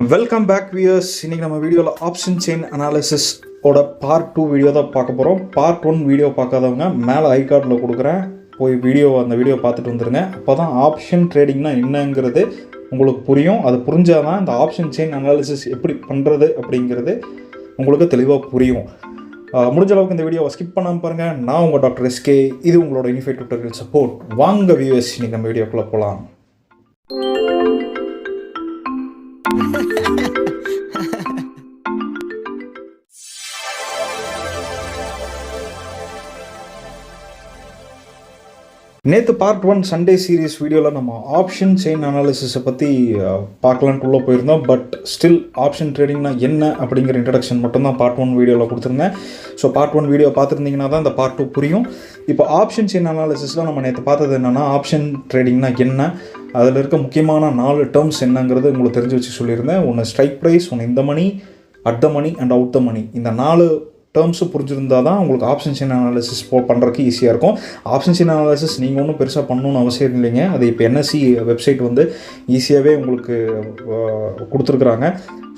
Welcome back viewers. இன்றைக்கி நம்ம வீடியோவில் ஆப்ஷன் செயின் அனாலிசிஸ் ஓட பார்ட் 2 வீடியோ தான் பார்க்க போகிறோம். பார்ட் 1 வீடியோ பார்க்காதவங்க மேலே ஐ கார்டில் கொடுக்குறேன், போய் அந்த வீடியோ பார்த்துட்டு வந்துடுங்க. அப்போ தான் ஆப்ஷன் ட்ரேடிங்னா என்னங்கிறது உங்களுக்கு புரியும். அது புரிஞ்சால் தான் இந்த ஆப்ஷன் செயின் அனாலிசிஸ் எப்படி பண்ணுறது அப்படிங்கிறது உங்களுக்கு தெளிவாக புரியும். முடிஞ்ச அளவுக்கு இந்த வீடியோவை ஸ்கிப் பண்ணாமல் பாருங்கள். நான் உங்கள் டாக்டர் எஸ்கே, இது உங்களோட யூனிஃபைட் டியூட்டோரியல் சப்போர்ட். வாங்க வியூயர்ஸ், இன்றைக்கி நம்ம வீடியோக்குள்ளே போகலாம். நேற்று பார்ட் 1 சண்டே சீரீஸ் வீடியோவில் நம்ம ஆப்ஷன் செயின் அனாலிசிஸை பற்றி பார்க்கலான்ட்டு உள்ளே போயிருந்தோம். பட் ஸ்டில் ஆப்ஷன் ட்ரேடிங்னா என்ன அப்படிங்கிற இன்ட்ரடக்ஷன் மட்டும்தான் பார்ட் 1 வீடியோவில் கொடுத்துருந்தேன். ஸோ பார்ட் 1 வீடியோ பார்த்துருந்தீங்கன்னா தான் இந்த பார்ட் 2 புரியும். இப்போ ஆப்ஷன் செயின் அனாலிசிஸில் நம்ம நேற்று பார்த்தது என்னென்னா, ஆப்ஷன் ட்ரேடிங்னா என்ன, அதில் இருக்க முக்கியமான 4 டேர்ம்ஸ் என்னங்கிறது உங்களுக்கு தெரிஞ்சு வச்சு சொல்லியிருந்தேன். ஒன்று ஸ்ட்ரைக் ப்ரைஸ், ஒன்று இந்த money, at the money and out the money. இந்த 4 டேர்ம்ஸு புரிஞ்சிருந்தால் தான் உங்களுக்கு ஆப்ஷன் செயின் அனாலிசிஸ் பண்ணுறதுக்கு ஈஸியாக இருக்கும். ஆப்ஷன் செயின் அனாலிசிஸ் நீங்கள் ஒன்றும் பெருசாக பண்ணணும்னு அவசியம் இல்லைங்க. அது இப்போ NSE வெப்சைட் வந்து ஈஸியாகவே உங்களுக்கு கொடுத்துருக்குறாங்க.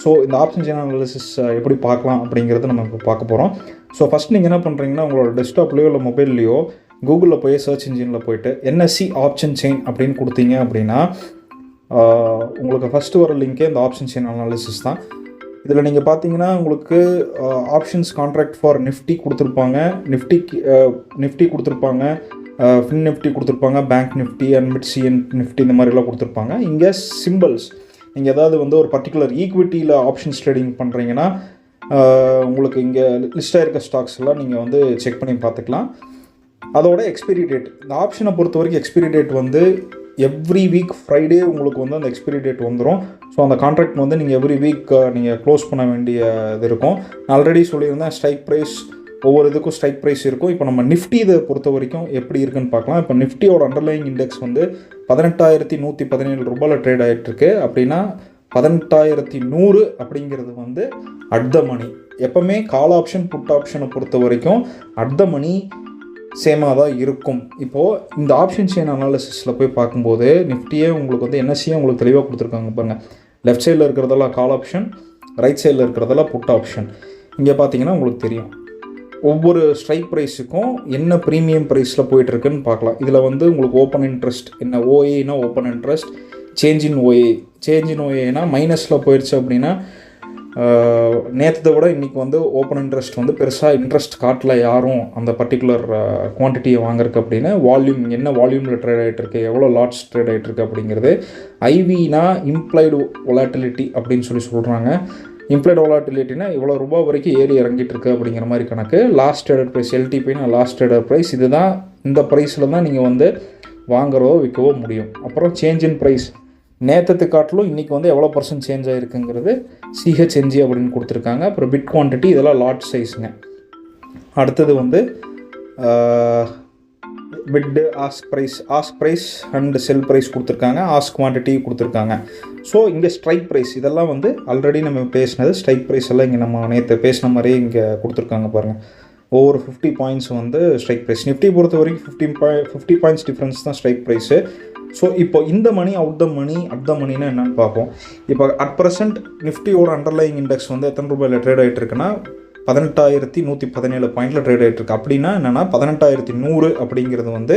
ஸோ இந்த ஆப்ஷன் செயின் அனாலிசிஸ் எப்படி பார்க்கலாம் அப்படிங்கிறத நம்ம இப்போ பார்க்க போகிறோம். ஸோ ஃபஸ்ட் நீங்கள் என்ன பண்ணுறீங்கன்னா, உங்களோட டெஸ்க்டாப்லேயோ இல்லை மொபைல்லையோ கூகுளில் போய் சர்ச் இன்ஜினில் போய்ட்டு NSE ஆப்ஷன் செயின் அப்படின்னு கொடுத்தீங்க அப்படின்னா உங்களுக்கு ஃபஸ்ட்டு வர லிங்கே இந்த ஆப்ஷன் செயின் அனாலிசிஸ் தான். இதில் நீங்கள் பார்த்தீங்கன்னா உங்களுக்கு ஆப்ஷன்ஸ் கான்ட்ராக்ட் ஃபார் நிஃப்டி கொடுத்துருப்பாங்க, நிஃப்டி கொடுத்துருப்பாங்க, ஃபின் நிஃப்டி கொடுத்துருப்பாங்க, பேங்க் நிஃப்டி அண்ட் மிட்சியன் நிஃப்டி இந்த மாதிரிலாம் கொடுத்துருப்பாங்க. இங்கே சிம்பிள்ஸ், நீங்கள் ஏதாவது வந்து ஒரு பர்டிகுலர் ஈக்விட்டியில் ஆப்ஷன்ஸ் ட்ரேடிங் பண்ணுறீங்கன்னா உங்களுக்கு இங்கே லிஸ்ட்டாக இருக்க ஸ்டாக்ஸ் எல்லாம் நீங்கள் வந்து செக் பண்ணி பார்த்துக்கலாம். அதோட எக்ஸ்பைரி டேட், இந்த ஆப்ஷனை பொறுத்த வரைக்கும் எக்ஸ்பைரி டேட் வந்து எவ்ரி வீக் ஃப்ரைடே உங்களுக்கு வந்து அந்த எக்ஸ்பைரி டேட் வந்துடும். ஸோ அந்த கான்ட்ராக்ட் வந்து நீங்கள் எவ்ரி வீக் நீங்கள் க்ளோஸ் பண்ண வேண்டிய இது இருக்கும். நான் ஆல்ரெடி சொல்லியிருந்தேன், ஸ்ட்ரைக் ப்ரைஸ், ஒவ்வொரு இதுக்கும் ஸ்ட்ரைக் ப்ரைஸ் இருக்கும். இப்போ நம்ம நிஃப்டி இதை பொறுத்த வரைக்கும் எப்படி இருக்குன்னு பார்க்கலாம். இப்போ நிஃப்டியோட அண்டர்லைங் இண்டெக்ஸ் வந்து 18,117 ரூபாயில் ட்ரேட் ஆகிட்டுருக்கு. அப்படின்னா 18,100 அப்படிங்கிறது வந்து அட் த மணி. எப்போவுமே கால் ஆப்ஷன் புட் ஆப்ஷனை பொறுத்த வரைக்கும் அட் த மணி சேமாக தான் இருக்கும். இப்போது இந்த ஆப்ஷன் செயின் அனாலிசிஸில் போய் பார்க்கும்போது நிஃப்டியே உங்களுக்கு வந்து NSE உங்களுக்கு தெளிவாக கொடுத்துருக்காங்க பாருங்கள். லெஃப்ட் சைடில் இருக்கிறதெல்லாம் கால் ஆப்ஷன், ரைட் சைடில் இருக்கிறதெல்லாம் புட் ஆப்ஷன். இங்கே பார்த்தீங்கன்னா உங்களுக்கு தெரியும் ஒவ்வொரு ஸ்ட்ரைக் ப்ரைஸுக்கும் என்ன ப்ரீமியம் ப்ரைஸில் போயிட்டுருக்குன்னு பார்க்கலாம். இதில் வந்து உங்களுக்கு ஓப்பன் இன்ட்ரெஸ்ட் என்ன, ஓஏனா ஓப்பன் இன்ட்ரெஸ்ட், சேஞ்ச் இன் ஓஏனா மைனஸில் போயிடுச்சு அப்படின்னா நேற்றதை விட இன்றைக்கி வந்து ஓப்பன் இன்ட்ரெஸ்ட் வந்து பெருசாக இன்ட்ரெஸ்ட் காட்டல யாரும் அந்த பர்டிகுலர் குவான்டிட்டியை வாங்குறதுக்கு அப்படின்னு. வால்யூம் என்ன வால்யூமில் ட்ரேட் ஆகிட்டுருக்கு, எவ்வளோ லாட்ஸ் ட்ரேட் ஆகிட்டுருக்கு அப்படிங்கிறது. ஐவினா இம்ப்ளைடு வொலாட்டிலிட்டி அப்படின்னு சொல்கிறாங்க. இம்ப்ளைடு வொலாட்டிலிட்டினா இவ்வளோ ரூபா வரைக்கும் ஏறி இறங்கிட்டு இருக்கு அப்படிங்கிற மாதிரி கணக்கு. லாஸ்ட் ட்ரேடர் ப்ரைஸ், LTPனா லாஸ்ட் ட்ரேடர் ப்ரைஸ். இதுதான், இந்த ப்ரைஸில் தான் நீங்கள் வந்து வாங்குறதோ விற்கவோ முடியும். அப்புறம் சேஞ்ச் இன் ப்ரைஸ், நேற்றத்து காட்டிலும் இன்றைக்கி வந்து எவ்வளோ % சேஞ்ச் ஆகிருக்குங்கிறது CHNG அப்படின்னு கொடுத்துருக்காங்க. அப்புறம் பிட் குவான்டிட்டி, இதெல்லாம் லாட் சைஸுங்க. அடுத்தது வந்து bid, ask price and sell price கொடுத்துருக்காங்க, ஆஸ்க் குவான்டிட்டி கொடுத்துருக்காங்க. ஸோ இங்கே ஸ்ட்ரைக் ப்ரைஸ், இதெல்லாம் வந்து ஆல்ரெடி நம்ம பேசினது. ஸ்ட்ரைக் ப்ரைஸ் எல்லாம் இங்கே நம்ம நேற்று பேசின மாதிரியே இங்கே கொடுத்துருக்காங்க பாருங்கள். ஒவ்வொரு 50 பாயிண்ட்ஸ் வந்து ஸ்ட்ரைக் ப்ரைஸ். நிஃப்டி பொறுத்த வரைக்கும் 50 பாயிண்ட்ஸ் டிஃப்ரென்ஸ் தான் ஸ்ட்ரைக் ப்ரைஸு. ஸோ இப்போ இந்த மணி, அவுட் த மணி, அட் த மணினா என்னென்னு பார்ப்போம். இப்போ அட் ப்ரெசென்ட் நிஃப்டியோட அண்டர்லைங் இண்டெக்ஸ் வந்து எத்தனை ரூபாயில் ட்ரேட் ஆகிட்டு இருக்குன்னா 18,117 பாயிண்டில் ட்ரேட் ஆகிட்டு இருக்கு. அப்படின்னா என்னென்னா 18,100 அப்படிங்கிறது வந்து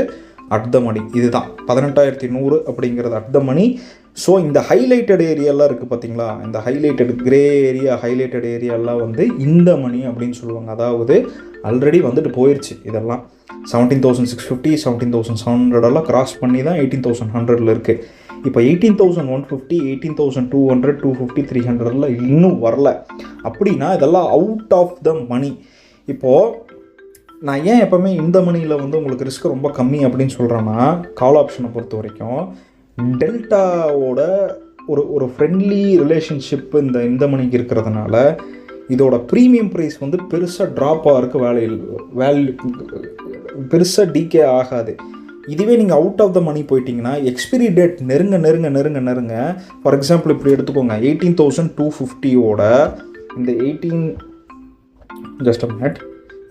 அட் த மணி. இதுதான் 18,100 அப்படிங்கிறது அட் த மணி. ஸோ இந்த ஹைலைட்டட் ஏரியாலாம் இருக்குது பார்த்தீங்களா, இந்த ஹைலைட்டட் கிரே ஏரியா, ஹைலைட்டட் ஏரியாலாம் வந்து இந்த மணி அப்படின்னு சொல்லுவாங்க. அதாவது ஆல்ரெடி வந்துட்டு போயிடுச்சு. இதெல்லாம் 17,650, 17,700 கிராஸ் பண்ணி தான் 18,100 இருக்குது. இப்போ 18,150, 18,200, 250, 300 இன்னும் வரல. அப்படின்னா இதெல்லாம் அவுட் ஆஃப் த மணி. இப்போது நான் ஏன் எப்போவுமே இந்த மணியில் வந்து உங்களுக்கு ரிஸ்க் ரொம்ப கம்மி அப்படின்னு சொல்கிறேன்னா, கால் ஆப்ஷனை பொறுத்த வரைக்கும் டெல்டாவோட ஒரு ஃப்ரெண்ட்லி ரிலேஷன்ஷிப் இந்த மணிக்கு இருக்கிறதுனால இதோட ப்ரீமியம் ப்ரைஸ் வந்து பெருசாக ட்ராப் ஆகிறதுக்கு பெருசாக டீகே ஆகாது. இதுவே நீங்கள் அவுட் ஆஃப் த மணி போயிட்டீங்கன்னா எக்ஸ்பிரி டேட் நெருங்க ஃபார் எக்ஸாம்பிள் இப்படி எடுத்துக்கோங்க, 18,250யோட இந்த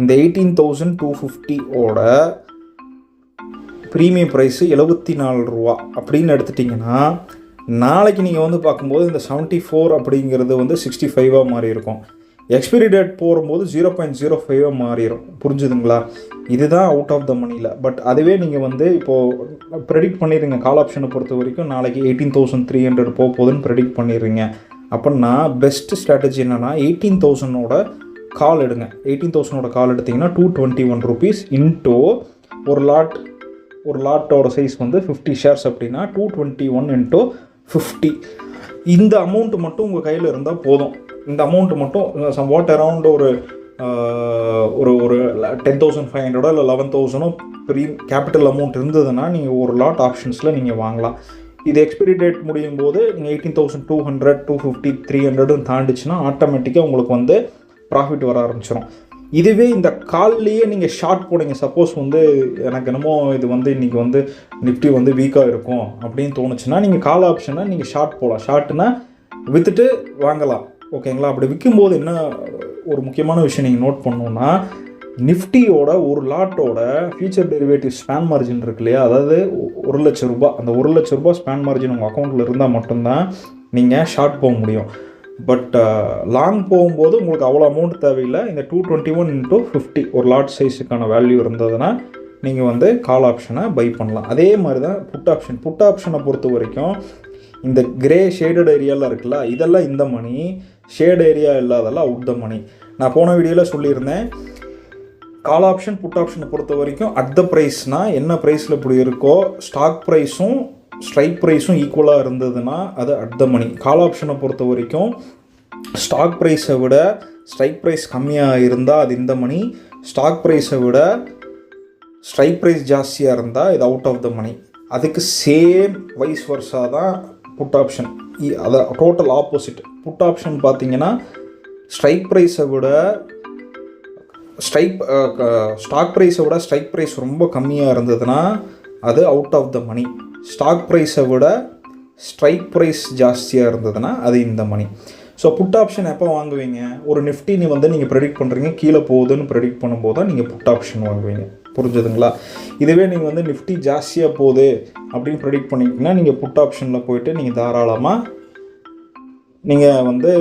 18,250யோட ப்ரீமியம் ப்ரைஸு 74 ரூபா அப்படின்னு எடுத்துட்டிங்கன்னா நாளைக்கு நீங்கள் வந்து பார்க்கும்போது இந்த 74 அப்படிங்கிறது வந்து 65 மாறி இருக்கும். எக்ஸ்பைரி டேட் போகும்போது 0.05 மாறிடும். புரிஞ்சுதுங்களா? இதுதான் அவுட் ஆஃப் த மணியில். பட் அதுவே நீங்கள் வந்து இப்போது ப்ரெடிக்ட் பண்ணிடுறீங்க. கால் ஆப்ஷனை பொறுத்த வரைக்கும் நாளைக்கு 18,300 போகுதுன்னு ப்ரெடிக்ட் பண்ணிடுறீங்க. அப்படின்னா பெஸ்ட்டு ஸ்ட்ராட்டஜி என்னென்னா 18,000ஓட கால் எடுங்க. 18,000ஓட கால் எடுத்திங்கன்னா 221 rupees இன்டோ ஒரு லாட்டோட சைஸ் வந்து 50 ஷேர்ஸ் அப்படின்னா 221 இன்டோ 50. இந்த அமௌண்ட்டு மட்டும் உங்கள் கையில் இருந்தால் போதும். இந்த அமௌண்ட்டு மட்டும் சம்வாட் அரவுண்ட் ஒரு 10,500 இல்லை 11,000 கேபிட்டல் அமௌண்ட் இருந்ததுன்னா நீங்கள் ஒரு லாட் ஆப்ஷன்ஸில் நீங்கள் வாங்கலாம். இது எக்ஸ்பைரி டேட் முடியும் போது நீங்கள் 18,200, 250, 300 தாண்டிச்சுன்னா ஆட்டோமேட்டிக்காக உங்களுக்கு வந்து ப்ராஃபிட் வர ஆரம்பிச்சிடும். இதுவே இந்த கால்லையே நீங்கள் ஷார்ட் போடுங்க. சப்போஸ் வந்து எனக்கு என்னமோ இது வந்து இன்றைக்கி வந்து நிஃப்டி வந்து வீக்காக இருக்கும் அப்படின்னு தோணுச்சுன்னா நீங்கள் கால் ஆப்ஷனை நீங்கள் ஷார்ட் போகலாம். ஷார்ட்னா விற்றுட்டு வாங்கலாம். ஓகேங்களா? அப்படி விற்கும்போது என்ன ஒரு முக்கியமான விஷயம் நீங்கள் நோட் பண்ணணுன்னா, நிஃப்டியோட ஒரு லாட்டோட ஃபியூச்சர் டெரிவேட்டிவ் ஸ்பேன் மார்ஜின் இருக்கு இல்லையா, அதாவது 1,00,000 ரூபாய். அந்த 1,00,000 ரூபாய் ஸ்பேன் மார்ஜின் உங்கள் அக்கௌண்ட்டில் இருந்தால் மட்டும்தான் நீங்கள் ஷார்ட் போக முடியும். பட் லாங் போகும்போது உங்களுக்கு அவ்வளோ அமௌண்ட் தேவையில்லை. இந்த 221 இன்டோ 50 ஒரு லாட் சைஸுக்கான வேல்யூ இருந்ததுன்னா நீங்கள் வந்து கால் ஆப்ஷனை பை பண்ணலாம். அதே மாதிரி தான் புட் ஆப்ஷனை பொறுத்த வரைக்கும் இந்த கிரே ஷேடட் ஏரியாலாம் இருக்குல்ல, இதெல்லாம் இந்த மணி. ஷேட் ஏரியா இல்லாதெல்லாம் அவுட் த மணி. நான் போன வீடியோவில் சொல்லியிருந்தேன், கால் ஆப்ஷன் புட் ஆப்ஷனை பொறுத்த வரைக்கும் அட் த ப்ரைஸ்னால் என்ன ப்ரைஸில் இப்படி இருக்கோ ஸ்டாக் ப்ரைஸும் ஸ்ட்ரைக் ப்ரைஸும் ஈக்குவலாக இருந்ததுன்னா அது அட் த மணி. கால் ஆப்ஷனை பொறுத்த வரைக்கும் ஸ்டாக் ப்ரைஸை விட ஸ்ட்ரைக் ப்ரைஸ் கம்மியாக இருந்தால் அது இந்த மணி. ஸ்டாக் ப்ரைஸை விட ஸ்ட்ரைக் ப்ரைஸ் ஜாஸ்தியாக இருந்தால் இது அவுட் ஆஃப் த மணி. அதுக்கு சேம் வைஸ் வர்ஸாக தான் புட் ஆப்ஷன். அதை டோட்டல் ஆப்போசிட். புட் ஆப்ஷன் பார்த்தீங்கன்னா ஸ்ட்ரைக் ப்ரைஸை விட ஸ்டாக் ப்ரைஸை விட ஸ்ட்ரைக் ப்ரைஸ் ரொம்ப கம்மியாக இருந்ததுன்னா அது out of the money. Stock ப்ரைஸை விட ஸ்ட்ரைக் ப்ரைஸ் ஜாஸ்தியாக இருந்ததுன்னா அது இந்த மணி. ஸோ புட் ஆப்ஷன் எப்போ வாங்குவீங்க? ஒரு நிஃப்டி வந்து நீங்கள் ப்ரெடிக்ட் பண்ணுறீங்க கீழே போகுதுன்னு ப்ரெடிக்ட் பண்ணும்போது தான் நீங்கள் புட் ஆப்ஷன் வாங்குவீங்க. புரிஞ்சுதுங்களா? இதுவே நீங்கள் வந்து நிஃப்டி ஜாஸ்தியாக போகுது அப்படின்னு ப்ரெடிக்ட் பண்ணிக்கிங்கன்னா நீங்கள் புட் ஆப்ஷனில் போய்ட்டு நீங்கள் தாராளமாக நீங்கள் வந்து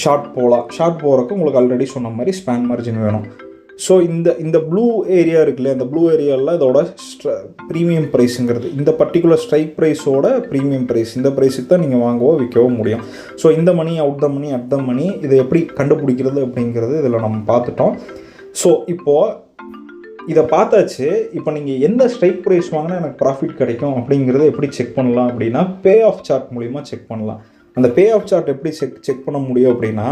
ஷார்ட் போகலாம். ஷார்ட் போகிறதுக்கு உங்களுக்கு ஆல்ரெடி சொன்ன மாதிரி ஸ்பேன் மார்ஜின் வேணும். ஸோ இந்த ப்ளூ ஏரியா இருக்குல்ல, இந்த ப்ளூ ஏரியாவில் இதோட ப்ரீமியம் ப்ரைஸுங்கிறது இந்த பர்டிகுலர் ஸ்ட்ரைக் ப்ரைஸோட ப்ரீமியம் ப்ரைஸ். இந்த ப்ரைஸுக்கு தான் நீங்கள் வாங்கவோ விற்கவோ முடியும். ஸோ இந்த money out the money at the மணி இதை எப்படி கண்டுபிடிக்கிறது அப்படிங்கிறது இதில் நம்ம பார்த்துட்டோம். ஸோ இப்போது இதை பார்த்தாச்சு. இப்போ நீங்கள் எந்த ஸ்ட்ரைக் ப்ரைஸ் வாங்கினா எனக்கு ப்ராஃபிட் கிடைக்கும் அப்படிங்கிறத எப்படி செக் பண்ணலாம் அப்படின்னா பே ஆஃப் சார்ட் மூலிமா செக் பண்ணலாம். அந்த பே ஆஃப் சார்ட் எப்படி செக் பண்ண முடியும் அப்படின்னா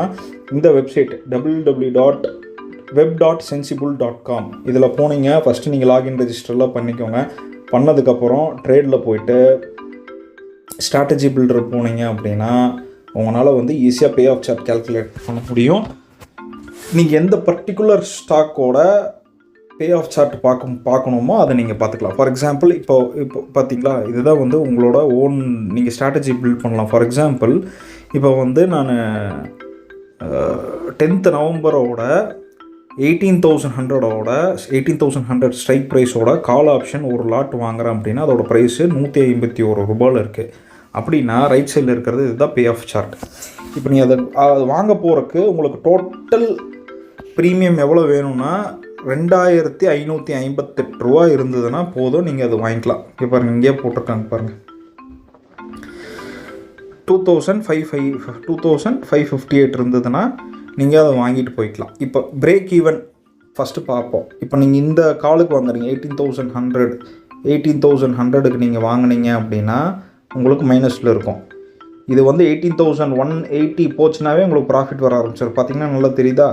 இந்த வெப்சைட் www.web.sensible.com இதில் போனீங்க. ஃபஸ்ட்டு நீங்கள் லாகின் ரெஜிஸ்டர்லாம் பண்ணிக்கோங்க. பண்ணதுக்கப்புறம் ட்ரேடில் போயிட்டு ஸ்ட்ராட்டஜி பில்டர் போனீங்க அப்படின்னா உங்களால் வந்து ஈஸியாக பே ஆஃப் சார்ட் கேல்குலேட் பண்ண முடியும். நீங்கள் எந்த பர்டிகுலர் ஸ்டாக்கோட பே ஆஃப் சார்ட் பார்க்கணுமோ அதை நீங்கள் பார்த்துக்கலாம். ஃபார் எக்ஸாம்பிள் இப்போ பார்த்தீங்களா, இதுதான் வந்து உங்களோட ஓன் நீங்கள் ஸ்ட்ராட்டஜி பில்ட் பண்ணலாம். ஃபார் எக்ஸாம்பிள் இப்போ வந்து நான் 10th நவம்பரோட 18,100 ஸ்ட்ரைக் ப்ரைஸோட கால் ஆப்ஷன் ஒரு லாட் வாங்குகிறேன் அப்படின்னா அதோட ப்ரைஸு 151 ரூபாயில் இருக்குது. அப்படின்னா ரைட் சைடில் இருக்கிறது இதுதான் பே ஆஃப் சார்ட். இப்போ நீ அதை வாங்க போகிறதுக்கு உங்களுக்கு டோட்டல் ப்ரீமியம் எவ்வளோ வேணும்னா 2,558 ரூபா இருந்ததுன்னா போதும், நீங்கள் அது வாங்கிக்கலாம். இப்போ பாருங்கள், இங்கேயே போட்டிருக்காங்க பாருங்கள், 2,558 இருந்ததுன்னா நீங்கள் அதை வாங்கிட்டு போய்க்கலாம். இப்போ பிரேக் ஈவன் ஃபஸ்ட்டு பார்ப்போம். இப்போ நீங்கள் இந்த காலுக்கு வாங்குறீங்க 18,100க்கு நீங்கள் வாங்கினீங்க அப்படின்னா உங்களுக்கு மைனஸில் இருக்கும். இது வந்து 18,180 போச்சுனாவே உங்களுக்கு ப்ராஃபிட் வர ஆரம்பிச்சிடும். பார்த்தீங்கன்னா நல்லா தெரியுதா,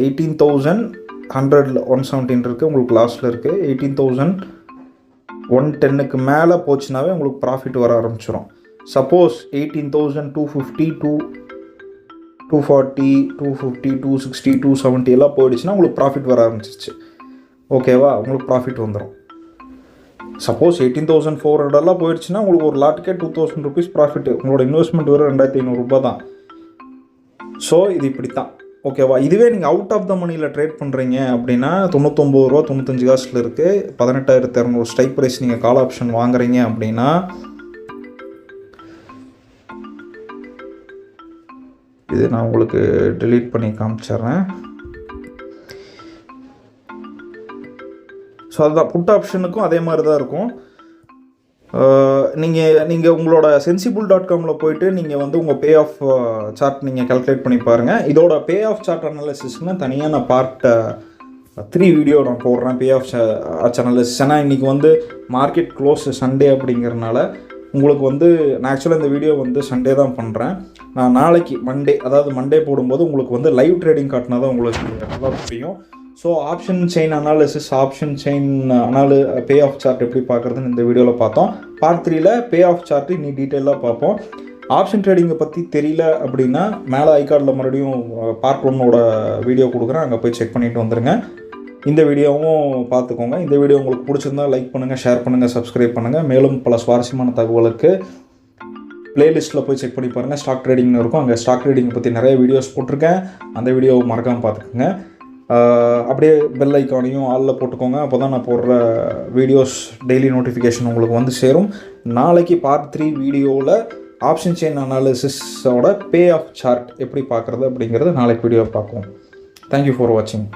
18,100 117 இருக்குது, உங்களுக்கு லாஸ்ட்டில் இருக்குது. 18,110க்கு மேலே போச்சுனாவே உங்களுக்கு ப்ராஃபிட் வர ஆரம்பிச்சிடும். சப்போஸ் 18,250 240 250 260 270 எல்லாம் போயிடுச்சுன்னா உங்களுக்கு ப்ராஃபிட் வர ஆரம்பிச்சிருச்சு. ஓகேவா? உங்களுக்கு ப்ராஃபிட் வந்துடும். சப்போஸ் 18,400 போயிடுச்சுன்னா உங்களுக்கு ஒரு லாட்டுக்கே 2,000 rupees ப்ராஃபிட்டு. உங்களோட இன்வெஸ்ட்மெண்ட் வரும் 2,500 ரூபாய் தான். ஸோ இது இப்படி தான். ஓகேவா? இதுவே நீங்கள் அவுட் ஆஃப் த மணியில் ட்ரேட் பண்ணுறீங்க அப்படின்னா 99 ரூபா 95 காசில் இருக்குது. 18,200 ஸ்ட்ரைக் ப்ரைஸ் நீங்கள் கால் ஆப்ஷன் வாங்குறீங்க அப்படின்னா இது நான் உங்களுக்கு delete பண்ணி காமிச்சிட்றேன். ஸோ அதுதான் புட் ஆப்ஷனுக்கும் அதே மாதிரி தான் இருக்கும். நீங்கள் உங்களோட sensible.comல போயிட்டு நீங்கள் வந்து உங்கள் பே ஆஃப் சார்ட் நீங்கள் கால்குலேட் பண்ணி பாருங்கள். இதோட பே ஆஃப் சார்ட் அனாலிசிஸ்னு தனியாக நான் பார்ட் 3 வீடியோ நான் போடுறேன். பே ஆஃப் சார்ட் அனாலிசிஸ். ஏன்னா இன்றைக்கி வந்து மார்க்கெட் க்ளோஸ் சண்டே அப்படிங்கிறனால உங்களுக்கு வந்து நான் ஆக்சுவலாக இந்த வீடியோ வந்து சண்டே தான் பண்ணுறேன். நான் நாளைக்கு மண்டே போடும்போது உங்களுக்கு வந்து லைவ் ட்ரேடிங் காட்டினா தான் உங்களுக்கு நல்லா புரியும். So option chain analysis, option chain pay off chart எப்படி பார்க்குறதுன்னு இந்த வீடியோவில் பார்த்தோம். பார்ட் 3ல் பே ஆஃப் சார்ட்டு இன்னி டீட்டெயிலாக பார்ப்போம். ஆப்ஷன் ட்ரேடிங்கை பற்றி தெரியல அப்படின்னா மேலே ஐகார்டில் மறுபடியும் பார்ட் 1ஓட வீடியோ கொடுக்குறேன், அங்கே போய் செக் பண்ணிவிட்டு வந்துடுங்க. இந்த வீடியோவும் பார்த்துக்கோங்க. இந்த வீடியோ உங்களுக்கு பிடிச்சிருந்தா லைக் பண்ணுங்கள், ஷேர் பண்ணுங்கள், சப்ஸ்கிரைப் பண்ணுங்கள். மேலும் பல சுவாரஸ்யமான தகவலுக்கு பிளேலிஸ்ட்டில் போய் செக் பண்ணி பாருங்கள். ஸ்டாக் ட்ரேடிங்னு இருக்கும், அங்கே ஸ்டாக் ட்ரேடிங்கை பற்றி நிறைய வீடியோஸ் போட்டிருக்கேன். அந்த வீடியோவை மறக்காமல் பார்த்துக்கோங்க. அப்படியே பெல் ஐக்கானையும் ஆலில் போட்டுக்கோங்க. அப்போ தான் நான் போடுற வீடியோஸ் டெய்லி நோட்டிஃபிகேஷன் உங்களுக்கு வந்து சேரும். நாளைக்கு பார்ட் 3 வீடியோவில் ஆப்ஷன் செயின் அனாலிசிஸோட பே ஆஃப் சார்ட் எப்படி பார்க்குறது அப்படிங்கிறது நாளைக்கு வீடியோ பார்ப்போம். தேங்க்யூ ஃபார் வாட்சிங்.